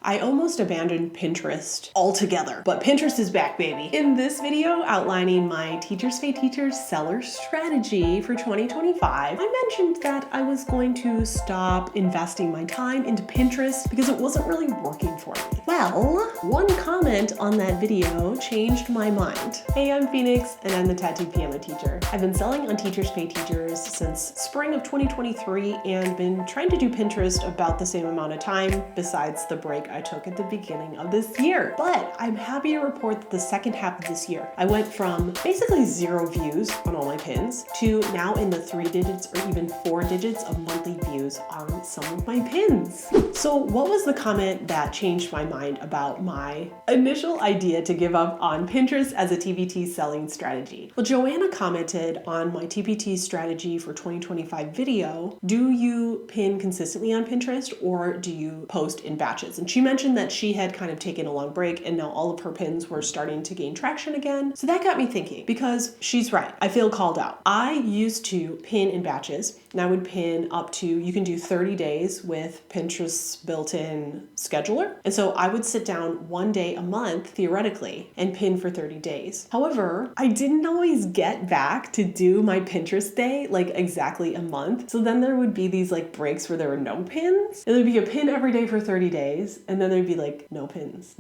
I almost abandoned Pinterest altogether, but Pinterest is back, baby. In this video outlining my Teachers Pay Teachers seller strategy for 2025, I mentioned that I was going to stop investing my time into Pinterest because it wasn't really working for me. Well, one comment on that video changed my mind. Hey, I'm Phoenix and I'm the Tattooed Piano Teacher. I've been selling on Teachers Pay Teachers since spring of 2023 and been trying to do Pinterest about the same amount of time besides the break I took at the beginning of this year. But I'm happy to report that the second half of this year, I went from basically 0 views on all my pins to now in the 3 digits or even 4 digits of monthly views on some of my pins. So what was the comment that changed my mind about my initial idea to give up on Pinterest as a TPT selling strategy? Well, Joanna commented on my TPT strategy for 2025 video, do you pin consistently on Pinterest or do you post in batches? And she mentioned that she had kind of taken a long break and now all of her pins were starting to gain traction again. So that got me thinking, because she's right. I feel called out. I used to pin in batches and I would pin up to, you can do 30 days with Pinterest's built-in scheduler. And so I would sit down 1 day a month, theoretically, and pin for 30 days. However, I didn't always get back to do my Pinterest day like exactly a month. So then there would be these like breaks where there were no pins. And there'd be a pin every day for 30 days. And then there'd be like no pins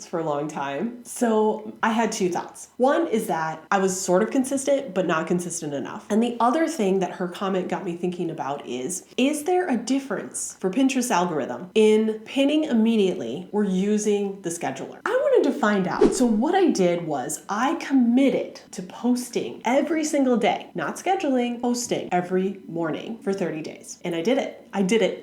for a long time. So I had 2 thoughts. One is that I was sort of consistent, but not consistent enough. And the other thing that her comment got me thinking about is there a difference for Pinterest algorithm in pinning immediately or using the scheduler? I wanted to find out. So what I did was I committed to posting every single day, not scheduling, posting every morning for 30 days. And I did it.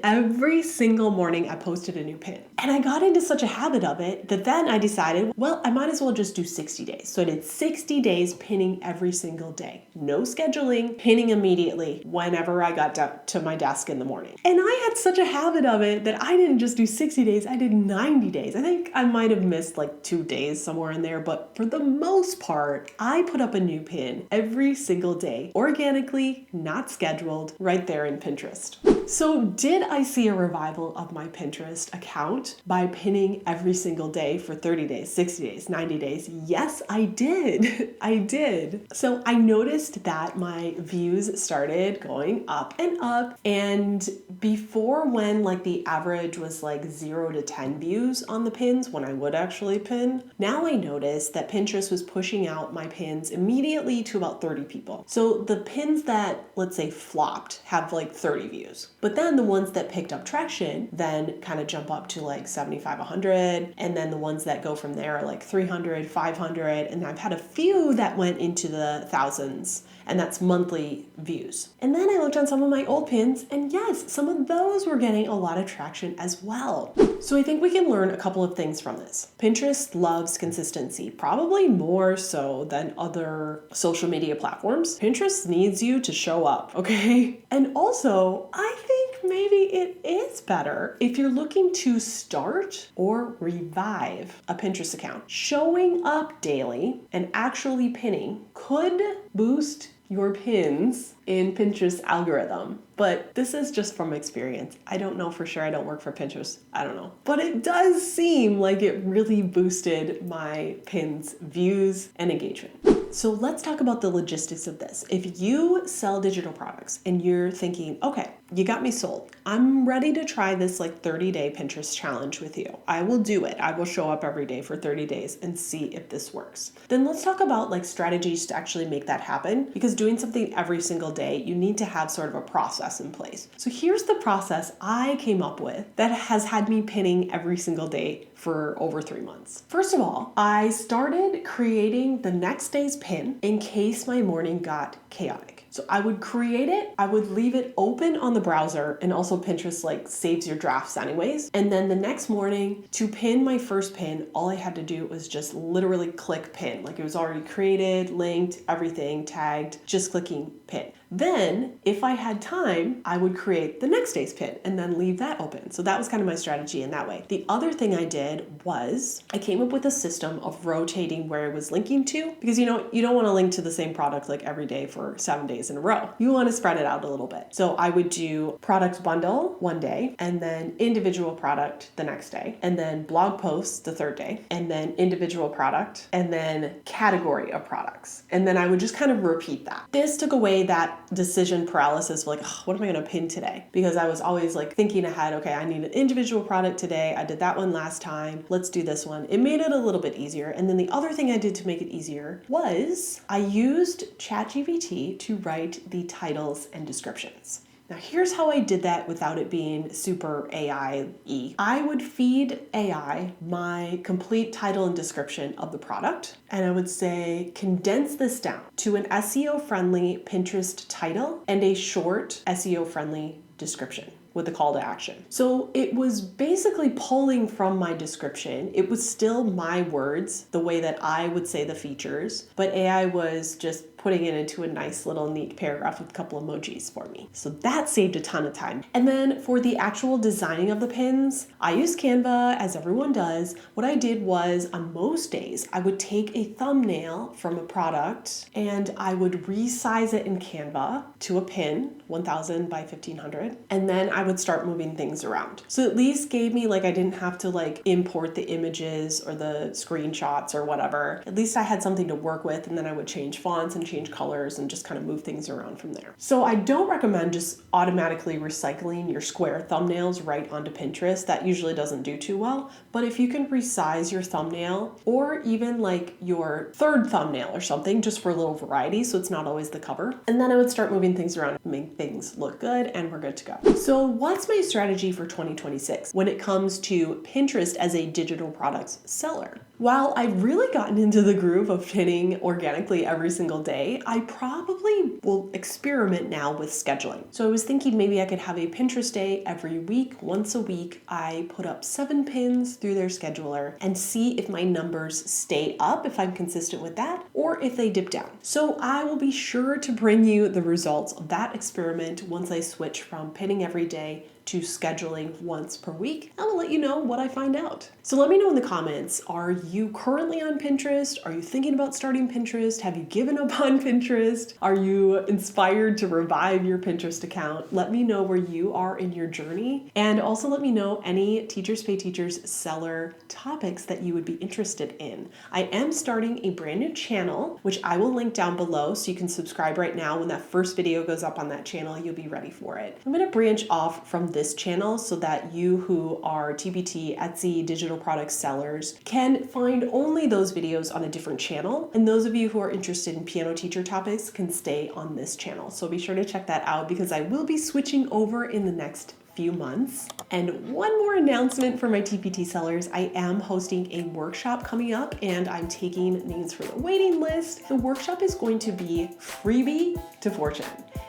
Every single morning I posted a new pin. And I got into such a habit of it that then I decided, well, I might as well just do 60 days. So I did 60 days pinning every single day. No scheduling, pinning immediately whenever I got to my desk in the morning. And I had such a habit of it that I didn't just do 60 days, I did 90 days. I think I might have missed like 2 days somewhere in there, but for the most part, I put up a new pin every single day, organically, not scheduled, right there in Pinterest. So did I see a revival of my Pinterest account by pinning every single day for 30 days, 60 days, 90 days? Yes, I did. I did. So I noticed that my views started going up and up. And before, when like the average was like 0 to 10 views on the pins when I would actually pin, now I noticed that Pinterest was pushing out my pins immediately to about 30 people. So the pins that, let's say, flopped have like 30 views. But then the ones that picked up traction then kind of jump up to like 75, 100. And then the ones that go from there are like 300, 500. And I've had a few that went into the thousands. And that's monthly views. And then I looked on some of my old pins, and yes, some of those were getting a lot of traction as well. So I think we can learn a couple of things from this. Pinterest loves consistency, probably more so than other social media platforms. Pinterest needs you to show up, okay? And also, I think maybe it is better if you're looking to start or revive a Pinterest account. Showing up daily and actually pinning could boost your pins in Pinterest algorithm. But this is just from experience. I don't know for sure. I don't work for Pinterest. I don't know. But it does seem like it really boosted my pins' views and engagement. So let's talk about the logistics of this. If you sell digital products and you're thinking, okay, you got me sold. I'm ready to try this like 30-day Pinterest challenge with you. I will do it. I will show up every day for 30 days and see if this works. Then let's talk about like strategies to actually make that happen, because doing something every single day, you need to have sort of a process in place. So here's the process I came up with that has had me pinning every single day for over 3 months. First of all, I started creating the next day's pin in case my morning got chaotic. So I would create it, I would leave it open on the browser, and also Pinterest like saves your drafts anyways. And then the next morning to pin my first pin, all I had to do was just literally click pin. Like it was already created, linked, everything, tagged, just clicking pin. Then if I had time, I would create the next day's pin and then leave that open. So that was kind of my strategy in that way. The other thing I did was I came up with a system of rotating where I was linking to, because you don't want to link to the same product like every day for 7 days in a row. You want to spread it out a little bit. So I would do product bundle one day, and then individual product the next day, and then blog posts the third day, and then individual product, and then category of products. And then I would just kind of repeat that. This took away that decision paralysis of like, oh, what am I going to pin today? Because I was always like thinking ahead, okay, I need an individual product today. I did that one last time. Let's do this one. It made it a little bit easier. And then the other thing I did to make it easier was I used ChatGPT to write the titles and descriptions. Now here's how I did that without it being super AI-y. I would feed AI my complete title and description of the product, and I would say, condense this down to an SEO-friendly Pinterest title and a short SEO-friendly description with a call to action. So it was basically pulling from my description. It was still my words, the way that I would say the features, but AI was just putting it into a nice little neat paragraph with a couple emojis for me. So that saved a ton of time. And then for the actual designing of the pins, I use Canva, as everyone does. What I did was on most days, I would take a thumbnail from a product and I would resize it in Canva to a pin, 1000 by 1500. And then I would start moving things around. So at least gave me, like, I didn't have to like import the images or the screenshots or whatever. At least I had something to work with, and then I would change fonts and change colors and just kind of move things around from there. So I don't recommend just automatically recycling your square thumbnails right onto Pinterest. That usually doesn't do too well. But if you can resize your thumbnail, or even like your third thumbnail or something, just for a little variety, so it's not always the cover. And then I would start moving things around, make things look good, and we're good to go. So what's my strategy for 2026 when it comes to Pinterest as a digital products seller? While I've really gotten into the groove of pinning organically every single day, I probably will experiment now with scheduling. So I was thinking maybe I could have a Pinterest day every week. Once a week, I put up 7 pins through their scheduler and see if my numbers stay up, if I'm consistent with that, or if they dip down. So I will be sure to bring you the results of that experiment once I switch from pinning every day to scheduling once per week. I will let you know what I find out. So let me know in the comments, are you currently on Pinterest? Are you thinking about starting Pinterest? Have you given up on Pinterest? Are you inspired to revive your Pinterest account? Let me know where you are in your journey. And also let me know any Teachers Pay Teachers seller topics that you would be interested in. I am starting a brand new channel, which I will link down below, so you can subscribe right now. When that first video goes up on that channel, you'll be ready for it. I'm gonna branch off from this channel so that you who are TPT, Etsy, digital product sellers can find only those videos on a different channel. And those of you who are interested in piano teacher topics can stay on this channel. So be sure to check that out, because I will be switching over in the next few months. And one more announcement for my TPT sellers. I am hosting a workshop coming up, and I'm taking names for the waiting list. The workshop is going to be freebie to fortune.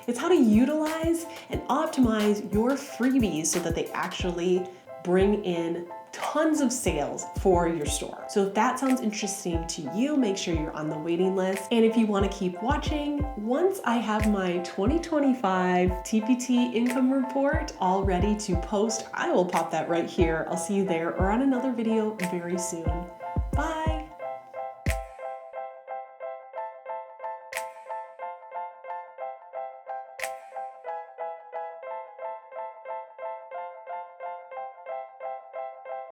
It's how to utilize and optimize your freebies so that they actually bring in tons of sales for your store. So if that sounds interesting to you, make sure you're on the waiting list. And if you want to keep watching, once I have my 2025 TPT income report all ready to post, I will pop that right here. I'll see you there or on another video very soon.